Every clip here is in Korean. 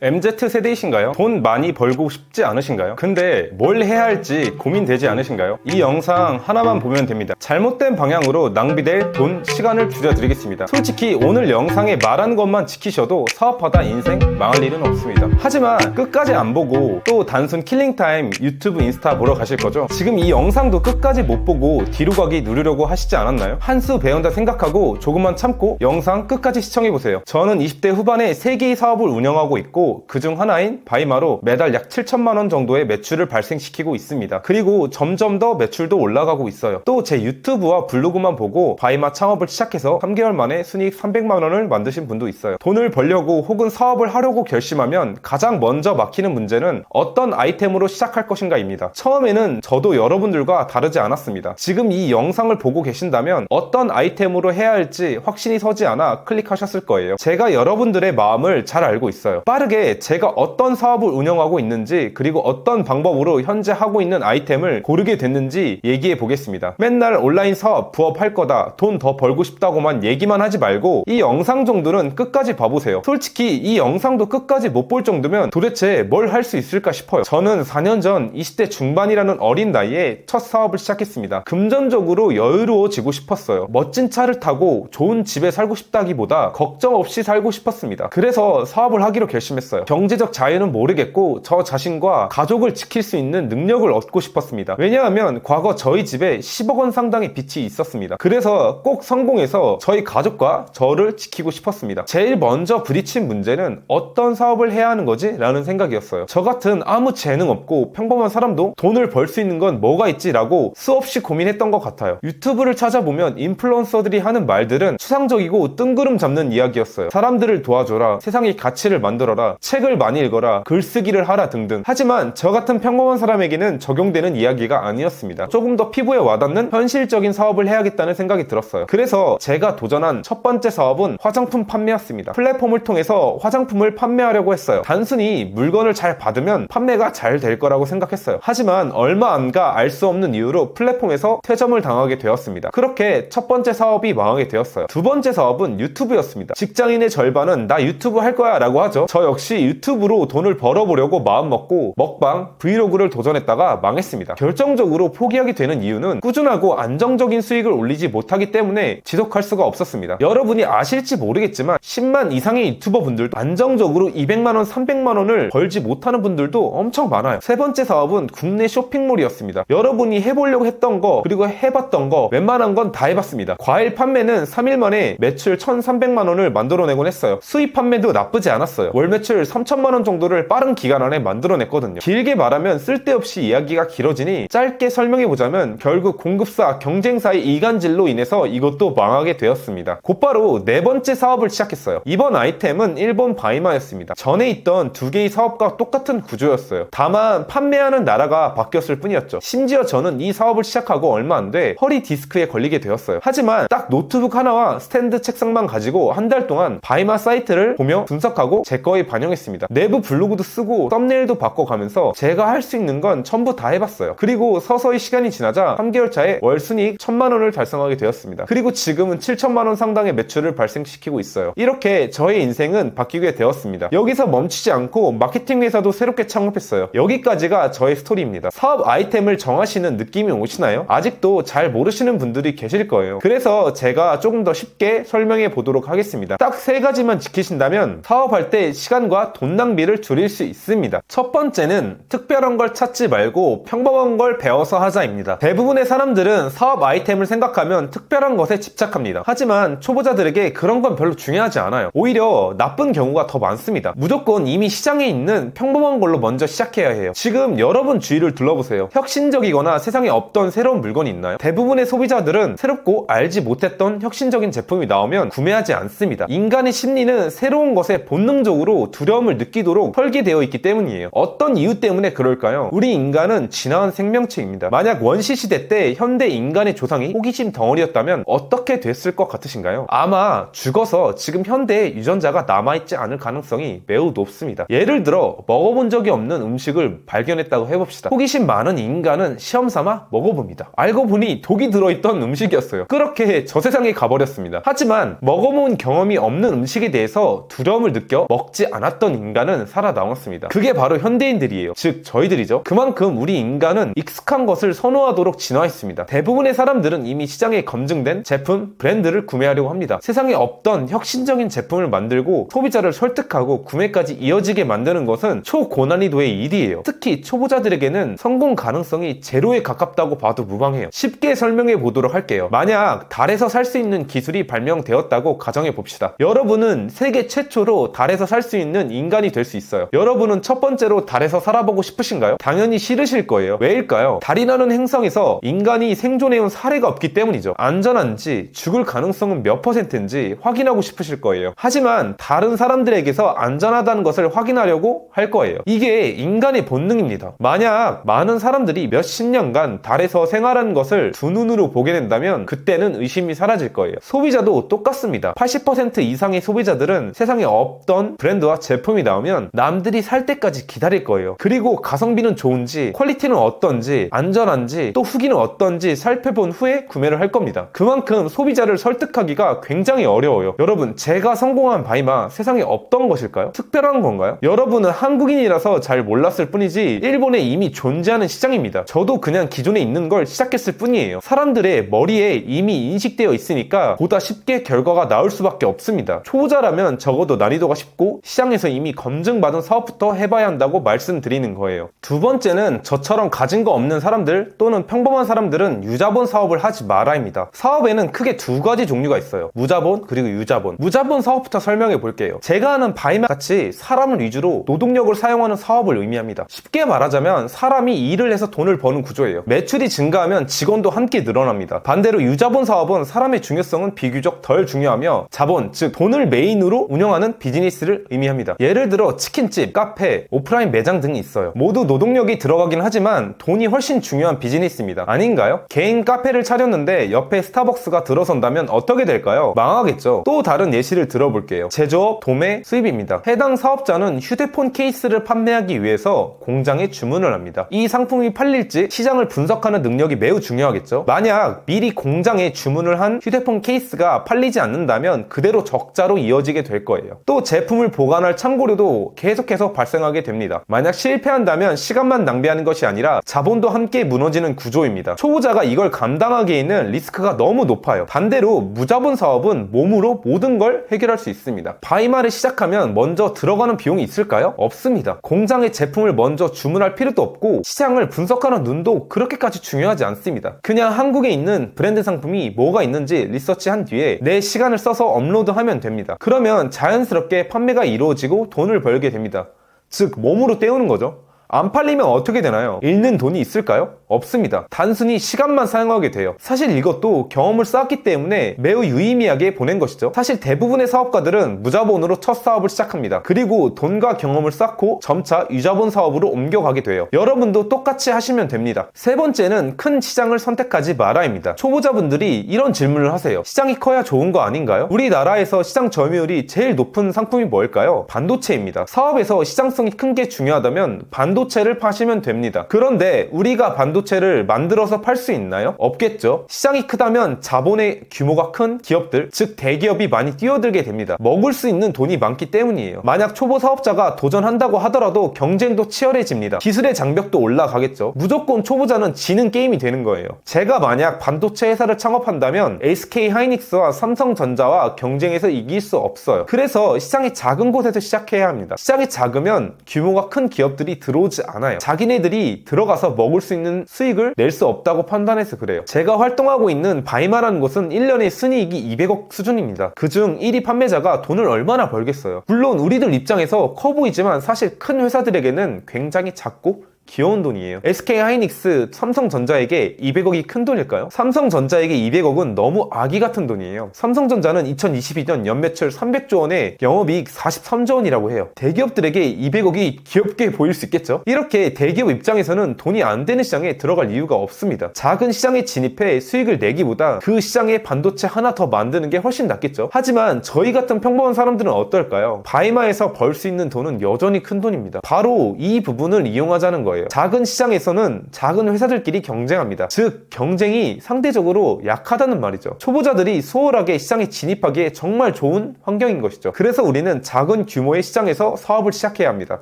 MZ세대이신가요? 돈 많이 벌고 싶지 않으신가요? 근데 뭘 해야 할지 고민되지 않으신가요? 이 영상 하나만 보면 됩니다. 잘못된 방향으로 낭비될 돈, 시간을 줄여드리겠습니다. 솔직히 오늘 영상에 말한 것만 지키셔도 사업하다 인생 망할 일은 없습니다. 하지만 끝까지 안 보고 또 단순 킬링타임 유튜브 인스타 보러 가실 거죠? 지금 이 영상도 끝까지 못 보고 뒤로 가기 누르려고 하시지 않았나요? 한 수 배운다 생각하고 조금만 참고 영상 끝까지 시청해보세요. 저는 20대 후반에 3개의 사업을 운영하고 있고 그중 하나인 바이마로 매달 약 7천만 원 정도의 매출을 발생시키고 있습니다. 그리고 점점 더 매출도 올라가고 있어요. 또 제 유튜브와 블로그만 보고 바이마 창업을 시작해서 3개월 만에 순이익 300만 원을 만드신 분도 있어요. 돈을 벌려고 혹은 사업을 하려고 결심하면 가장 먼저 막히는 문제는 어떤 아이템으로 시작할 것인가입니다. 처음에는 저도 여러분들과 다르지 않았습니다. 지금 이 영상을 보고 계신다면 어떤 아이템으로 해야 할지 확신이 서지 않아 클릭하셨을 거예요. 제가 여러분들의 마음을 잘 알고 있어요. 빠르게 제가 어떤 사업을 운영하고 있는지 그리고 어떤 방법으로 현재 하고 있는 아이템을 고르게 됐는지 얘기해 보겠습니다. 맨날 온라인 사업, 부업 할 거다, 돈 더 벌고 싶다고만 얘기만 하지 말고 이 영상 정도는 끝까지 봐보세요. 솔직히 이 영상도 끝까지 못 볼 정도면 도대체 뭘 할 수 있을까 싶어요. 저는 4년 전 20대 중반이라는 어린 나이에 첫 사업을 시작했습니다. 금전적으로 여유로워지고 싶었어요. 멋진 차를 타고 좋은 집에 살고 싶다기보다 걱정 없이 살고 싶었습니다. 그래서 사업을 하기로 결심했어요. 경제적 자유는 모르겠고 저 자신과 가족을 지킬 수 있는 능력을 얻고 싶었습니다. 왜냐하면 과거 저희 집에 10억 원 상당의 빚이 있었습니다. 그래서 꼭 성공해서 저희 가족과 저를 지키고 싶었습니다. 제일 먼저 부딪힌 문제는 어떤 사업을 해야 하는 거지? 라는 생각이었어요. 저 같은 아무 재능 없고 평범한 사람도 돈을 벌 수 있는 건 뭐가 있지? 라고 수없이 고민했던 것 같아요. 유튜브를 찾아보면 인플루언서들이 하는 말들은 추상적이고 뜬구름 잡는 이야기였어요. 사람들을 도와줘라, 세상의 가치를 만들어라, 책을 많이 읽어라, 글쓰기를 하라 등등. 하지만 저 같은 평범한 사람에게는 적용되는 이야기가 아니었습니다. 조금 더 피부에 와닿는 현실적인 사업을 해야겠다는 생각이 들었어요. 그래서 제가 도전한 첫 번째 사업은 화장품 판매였습니다. 플랫폼을 통해서 화장품을 판매하려고 했어요. 단순히 물건을 잘 받으면 판매가 잘 될 거라고 생각했어요. 하지만 얼마 안 가 알 수 없는 이유로 플랫폼에서 퇴점을 당하게 되었습니다. 그렇게 첫 번째 사업이 망하게 되었어요. 두 번째 사업은 유튜브였습니다. 직장인의 절반은 나 유튜브 할 거야 라고 하죠. 저 역시 유튜브로 돈을 벌어보려고 마음먹고 먹방, 브이로그를 도전했다가 망했습니다. 결정적으로 포기하게 되는 이유는 꾸준하고 안정적인 수익을 올리지 못하기 때문에 지속할 수가 없었습니다. 여러분이 아실지 모르겠지만 10만 이상의 유튜버 분들도 안정적으로 200만원, 300만원을 벌지 못하는 분들도 엄청 많아요. 세 번째 사업은 국내 쇼핑몰이었습니다. 여러분이 해보려고 했던 거 그리고 해봤던 거 웬만한 건 다 해봤습니다. 과일 판매는 3일 만에 매출 1,300만원을 만들어내곤 했어요. 수입 판매도 나쁘지 않았어요. 월 매출 3천만원 정도를 빠른 기간 안에 만들어냈거든요. 길게 말하면 쓸데없이 이야기가 길어지니 짧게 설명해보자면 결국 공급사, 경쟁사의 이간질로 인해서 이것도 망하게 되었습니다. 곧바로 네 번째 사업을 시작했어요. 이번 아이템은 일본 바이마였습니다. 전에 있던 두 개의 사업과 똑같은 구조였어요. 다만 판매하는 나라가 바뀌었을 뿐이었죠. 심지어 저는 이 사업을 시작하고 얼마 안 돼 허리 디스크에 걸리게 되었어요. 하지만 딱 노트북 하나와 스탠드 책상만 가지고 한 달 동안 바이마 사이트를 보며 분석하고 제 거에 반영했습니다. 내부 블로그도 쓰고 썸네일도 바꿔가면서 제가 할 수 있는 건 전부 다 해봤어요. 그리고 서서히 시간이 지나자 3개월 차에 월 순이익 1,000만원을 달성하게 되었습니다. 그리고 지금은 7천만원 상당의 매출을 발생시키고 있어요. 이렇게 저의 인생은 바뀌게 되었습니다. 여기서 멈추지 않고 마케팅 회사도 새롭게 창업했어요. 여기까지가 저의 스토리입니다. 사업 아이템을 정하시는 느낌이 오시나요? 아직도 잘 모르시는 분들이 계실 거예요. 그래서 제가 조금 더 쉽게 설명해 보도록 하겠습니다. 딱 세 가지만 지키신다면 사업할 때 시간과 돈 낭비를 줄일 수 있습니다. 첫 번째는 특별한 걸 찾지 말고 평범한 걸 배워서 하자입니다. 대부분의 사람들은 사업 아이템을 생각하면 특별한 것에 집착합니다. 하지만 초보자들에게 그런 건 별로 중요하지 않아요. 오히려 나쁜 경우가 더 많습니다. 무조건 이미 시장에 있는 평범한 걸로 먼저 시작해야 해요. 지금 여러분 주위를 둘러보세요. 혁신적이거나 세상에 없던 새로운 물건이 있나요? 대부분의 소비자들은 새롭고 알지 못했던 혁신적인 제품이 나오면 구매하지 않습니다. 인간의 심리는 새로운 것에 본능적으로 두려움을 느끼도록 설계되어 있기 때문이에요. 어떤 이유 때문에 그럴까요? 우리 인간은 진화한 생명체입니다. 만약 원시시대 때 현대 인간의 조상이 호기심 덩어리였다면 어떻게 됐을 것 같으신가요? 아마 죽어서 지금 현대의 유전자가 남아있지 않을 가능성이 매우 높습니다. 예를 들어 먹어본 적이 없는 음식을 발견했다고 해봅시다. 호기심 많은 인간은 시험삼아 먹어봅니다. 알고 보니 독이 들어있던 음식이었어요. 그렇게 저 세상에 가버렸습니다. 하지만 먹어본 경험이 없는 음식에 대해서 두려움을 느껴 먹지 않았습니다. 않았던 인간은 살아남았습니다. 그게 바로 현대인들이에요. 즉 저희들이죠. 그만큼 우리 인간은 익숙한 것을 선호하도록 진화했습니다. 대부분의 사람들은 이미 시장에 검증된 제품, 브랜드를 구매하려고 합니다. 세상에 없던 혁신적인 제품을 만들고 소비자를 설득하고 구매까지 이어지게 만드는 것은 초고난이도의 일이에요. 특히 초보자들에게는 성공 가능성이 제로에 가깝다고 봐도 무방해요. 쉽게 설명해 보도록 할게요. 만약 달에서 살 수 있는 기술이 발명되었다고 가정해 봅시다. 여러분은 세계 최초로 달에서 살 수 있는 인간이 될 수 있어요. 여러분은 첫 번째로 달에서 살아보고 싶으신가요? 당연히 싫으실 거예요. 왜일까요? 달이라는 행성에서 인간이 생존해온 사례가 없기 때문이죠. 안전한지 죽을 가능성은 몇 %인지 확인하고 싶으실 거예요. 하지만 다른 사람들에게서 안전하다는 것을 확인하려고 할 거예요. 이게 인간의 본능입니다. 만약 많은 사람들이 몇십 년간 달에서 생활하는 것을 두 눈으로 보게 된다면 그때는 의심이 사라질 거예요. 소비자도 똑같습니다. 80% 이상의 소비자들은 세상에 없던 브랜드와 제품이 나오면 남들이 살 때까지 기다릴 거예요. 그리고 가성비는 좋은지, 퀄리티는 어떤지, 안전한지, 또 후기는 어떤지 살펴본 후에 구매를 할 겁니다. 그만큼 소비자를 설득하기가 굉장히 어려워요. 여러분, 제가 성공한 바이마 세상에 없던 것일까요? 특별한 건가요? 여러분은 한국인이라서 잘 몰랐을 뿐이지 일본에 이미 존재하는 시장입니다. 저도 그냥 기존에 있는 걸 시작했을 뿐이에요. 사람들의 머리에 이미 인식되어 있으니까 보다 쉽게 결과가 나올 수밖에 없습니다. 초보자라면 적어도 난이도가 쉽고 시장에서 이미 검증받은 사업부터 해봐야 한다고 말씀드리는 거예요. 두 번째는 저처럼 가진 거 없는 사람들 또는 평범한 사람들은 유자본 사업을 하지 말아입니다. 사업에는 크게 두 가지 종류가 있어요. 무자본 그리고 유자본. 무자본 사업부터 설명해 볼게요. 제가 하는 바이마 같이 사람을 위주로 노동력을 사용하는 사업을 의미합니다. 쉽게 말하자면 사람이 일을 해서 돈을 버는 구조예요. 매출이 증가하면 직원도 함께 늘어납니다. 반대로 유자본 사업은 사람의 중요성은 비교적 덜 중요하며 자본, 즉 돈을 메인으로 운영하는 비즈니스를 의미합니다. 예를 들어 치킨집, 카페, 오프라인 매장 등이 있어요. 모두 노동력이 들어가긴 하지만 돈이 훨씬 중요한 비즈니스입니다. 아닌가요? 개인 카페를 차렸는데 옆에 스타벅스가 들어선다면 어떻게 될까요? 망하겠죠. 또 다른 예시를 들어볼게요. 제조업, 도매, 수입입니다. 해당 사업자는 휴대폰 케이스를 판매하기 위해서 공장에 주문을 합니다. 이 상품이 팔릴지 시장을 분석하는 능력이 매우 중요하겠죠. 만약 미리 공장에 주문을 한 휴대폰 케이스가 팔리지 않는다면 그대로 적자로 이어지게 될 거예요. 또 제품을 보관할 창고료도 계속해서 발생하게 됩니다. 만약 실패한다면 시간만 낭비하는 것이 아니라 자본도 함께 무너지는 구조입니다. 초보자가 이걸 감당하기에는 리스크가 너무 높아요. 반대로 무자본 사업은 몸으로 모든 걸 해결할 수 있습니다. 바이마를 시작하면 먼저 들어가는 비용이 있을까요? 없습니다. 공장에 제품을 먼저 주문할 필요도 없고 시장을 분석하는 눈도 그렇게까지 중요하지 않습니다. 그냥 한국에 있는 브랜드 상품이 뭐가 있는지 리서치한 뒤에 내 시간을 써서 업로드하면 됩니다. 그러면 자연스럽게 판매가 이루어지고 돈을 벌게 됩니다. 즉 몸으로 때우는 거죠. 안 팔리면 어떻게 되나요? 잃는 돈이 있을까요? 없습니다. 단순히 시간만 사용하게 돼요. 사실 이것도 경험을 쌓았기 때문에 매우 유의미하게 보낸 것이죠. 사실 대부분의 사업가들은 무자본으로 첫 사업을 시작합니다. 그리고 돈과 경험을 쌓고 점차 유자본 사업으로 옮겨가게 돼요. 여러분도 똑같이 하시면 됩니다. 세 번째는 큰 시장을 선택하지 말아입니다. 초보자분들이 이런 질문을 하세요. 시장이 커야 좋은 거 아닌가요? 우리나라에서 시장 점유율이 제일 높은 상품이 뭘까요? 반도체입니다. 사업에서 시장성이 큰 게 중요하다면 반도체를 파시면 됩니다. 그런데 우리가 반도체를 만들어서 팔 수 있나요? 없겠죠. 시장이 크다면 자본의 규모가 큰 기업들, 즉 대기업이 많이 뛰어들게 됩니다. 먹을 수 있는 돈이 많기 때문이에요. 만약 초보 사업자가 도전한다고 하더라도 경쟁도 치열해집니다. 기술의 장벽도 올라가겠죠. 무조건 초보자는 지는 게임이 되는 거예요. 제가 만약 반도체 회사를 창업한다면 SK 하이닉스와 삼성전자와 경쟁해서 이길 수 없어요. 그래서 시장이 작은 곳에서 시작해야 합니다. 시장이 작으면 규모가 큰 기업들이 들어오지 않아요. 자기네들이 들어가서 먹을 수 있는 수익을 낼 수 없다고 판단해서 그래요. 제가 활동하고 있는 바이마라는 곳은 1년에 순이익이 200억 수준입니다. 그중 1위 판매자가 돈을 얼마나 벌겠어요. 물론 우리들 입장에서 커 보이지만 사실 큰 회사들에게는 굉장히 작고 귀여운 돈이에요. SK 하이닉스, 삼성전자에게 200억이 큰 돈일까요? 삼성전자에게 200억은 너무 아기 같은 돈이에요. 삼성전자는 2022년 연매출 300조 원에 영업이익 43조 원이라고 해요. 대기업들에게 200억이 귀엽게 보일 수 있겠죠? 이렇게 대기업 입장에서는 돈이 안 되는 시장에 들어갈 이유가 없습니다. 작은 시장에 진입해 수익을 내기보다 그 시장에 반도체 하나 더 만드는 게 훨씬 낫겠죠? 하지만 저희 같은 평범한 사람들은 어떨까요? 바이마에서 벌 수 있는 돈은 여전히 큰 돈입니다. 바로 이 부분을 이용하자는 거예요. 거예요. 작은 시장에서는 작은 회사들끼리 경쟁합니다. 즉 경쟁이 상대적으로 약하다는 말이죠. 초보자들이 수월하게 시장에 진입하기에 정말 좋은 환경인 것이죠. 그래서 우리는 작은 규모의 시장에서 사업을 시작해야 합니다.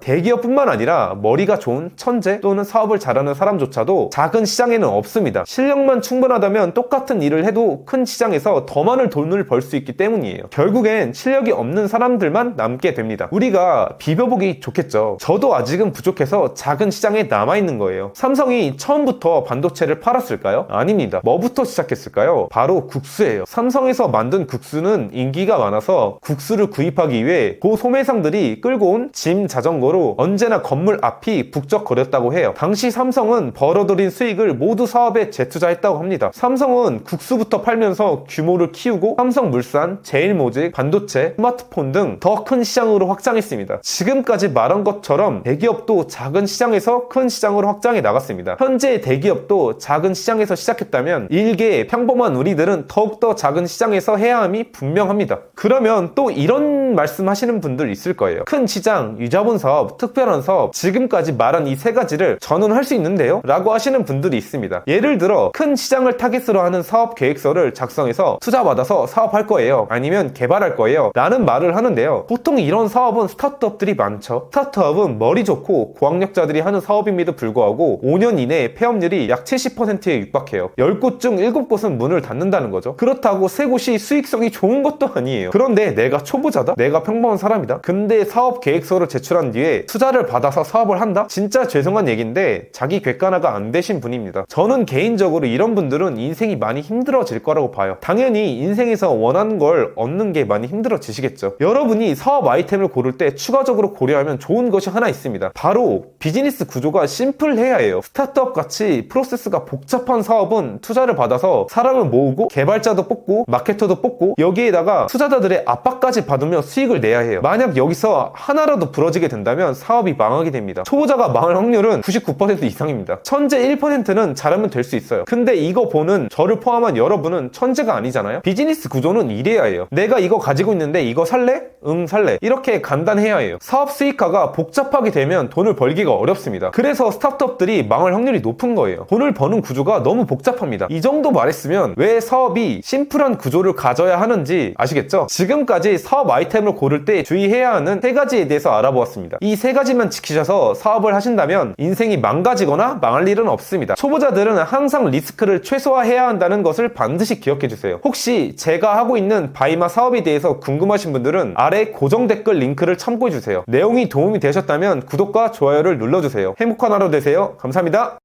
대기업뿐만 아니라 머리가 좋은 천재 또는 사업을 잘하는 사람조차도 작은 시장에는 없습니다. 실력만 충분하다면 똑같은 일을 해도 큰 시장에서 더 많은 돈을 벌 수 있기 때문이에요. 결국엔 실력이 없는 사람들만 남게 됩니다. 우리가 비벼보기 좋겠죠. 저도 아직은 부족해서 작은 시장에 남아있는 거예요. 삼성이 처음부터 반도체를 팔았을까요? 아닙니다. 뭐부터 시작했을까요? 바로 국수예요. 삼성에서 만든 국수는 인기가 많아서 국수를 구입하기 위해 고 소매상들이 끌고 온 짐 자전거로 언제나 건물 앞이 북적거렸다고 해요. 당시 삼성은 벌어들인 수익을 모두 사업에 재투자했다고 합니다. 삼성은 국수부터 팔면서 규모를 키우고 삼성물산, 제일모직, 반도체, 스마트폰 등 더 큰 시장으로 확장했습니다. 지금까지 말한 것처럼 대기업도 작은 시장에서 큰 시장으로 확장해 나갔습니다. 현재 대기업도 작은 시장에서 시작했다면 일개 평범한 우리들은 더욱더 작은 시장에서 해야 함이 분명합니다. 그러면 또 이런 말씀 하시는 분들 있을 거예요. 큰 시장, 유자본 사업, 특별한 사업, 지금까지 말한 이 세 가지를 저는 할 수 있는데요? 라고 하시는 분들이 있습니다. 예를 들어 큰 시장을 타깃으로 하는 사업 계획서를 작성해서 투자받아서 사업할 거예요. 아니면 개발할 거예요. 라는 말을 하는데요. 보통 이런 사업은 스타트업들이 많죠. 스타트업은 머리 좋고 고학력자들이 하는 사업임에도 불구하고 5년 이내에 폐업률이 약 70%에 육박해요. 10곳 중 7곳은 문을 닫는다는 거죠. 그렇다고 세 곳이 수익성이 좋은 것도 아니에요. 그런데 내가 초보자다? 내가 평범한 사람이다? 근데 사업 계획서를 제출한 뒤에 투자를 받아서 사업을 한다? 진짜 죄송한 얘기인데 자기 객관화가 안 되신 분입니다. 저는 개인적으로 이런 분들은 인생이 많이 힘들어질 거라고 봐요. 당연히 인생에서 원하는 걸 얻는 게 많이 힘들어지시겠죠. 여러분이 사업 아이템을 고를 때 추가적으로 고려하면 좋은 것이 하나 있습니다. 바로 비즈니스 구조가 심플해야 해요. 스타트업 같이 프로세스가 복잡한 사업은 투자를 받아서 사람을 모으고 개발자도 뽑고 마케터도 뽑고 여기에다가 투자자들의 압박까지 받으며 수익을 내야 해요. 만약 여기서 하나라도 부러지게 된다면 사업이 망하게 됩니다. 초보자가 망할 확률은 99% 이상입니다. 천재 1%는 잘하면 될 수 있어요. 근데 이거 보는 저를 포함한 여러분은 천재가 아니잖아요. 비즈니스 구조는 이래야 해요. 내가 이거 가지고 있는데 이거 살래? 응 살래. 이렇게 간단해야 해요. 사업 수익화가 복잡하게 되면 돈을 벌기가 어렵습니다. 그래서 스타트업들이 망할 확률이 높은 거예요. 돈을 버는 구조가 너무 복잡합니다. 이 정도 말했으면 왜 사업이 심플한 구조를 가져야 하는지 아시겠죠? 지금까지 사업 아이템을 고를 때 주의해야 하는 세 가지에 대해서 알아보았습니다. 이 세 가지만 지키셔서 사업을 하신다면 인생이 망가지거나 망할 일은 없습니다. 초보자들은 항상 리스크를 최소화해야 한다는 것을 반드시 기억해 주세요. 혹시 제가 하고 있는 바이마 사업에 대해서 궁금하신 분들은 아래 고정 댓글 링크를 참고해 주세요. 내용이 도움이 되셨다면 구독과 좋아요를 눌러주세요. 행복한 하루 되세요. 감사합니다.